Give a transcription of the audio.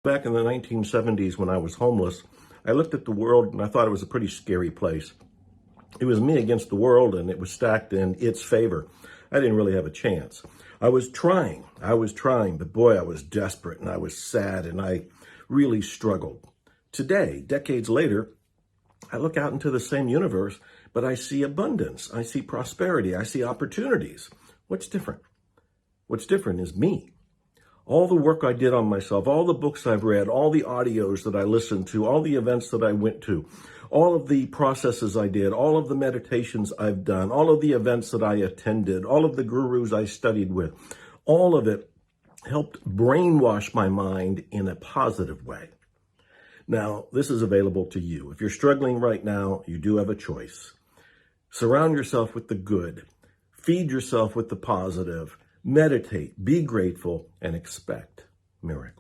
Back in the 1970s when I was homeless, I looked at the world and I thought it was a pretty scary place. It was me against the world and it was stacked in its favor. I didn't really have a chance. I was trying, but boy, I was desperate and I was sad and I really struggled. Today, decades later, I look out into the same universe, but I see abundance, I see prosperity, I see opportunities. What's different? What's different is me. All the work I did on myself, all the books I've read, all the audios that I listened to, all the events that I went to, all of the processes I did, all of the meditations I've done, all of the events that I attended, all of the gurus I studied with, all of it helped brainwash my mind in a positive way. Now, this is available to you. If you're struggling right now, you do have a choice. Surround yourself with the good. Feed yourself with the positive. Meditate, be grateful, and expect miracles.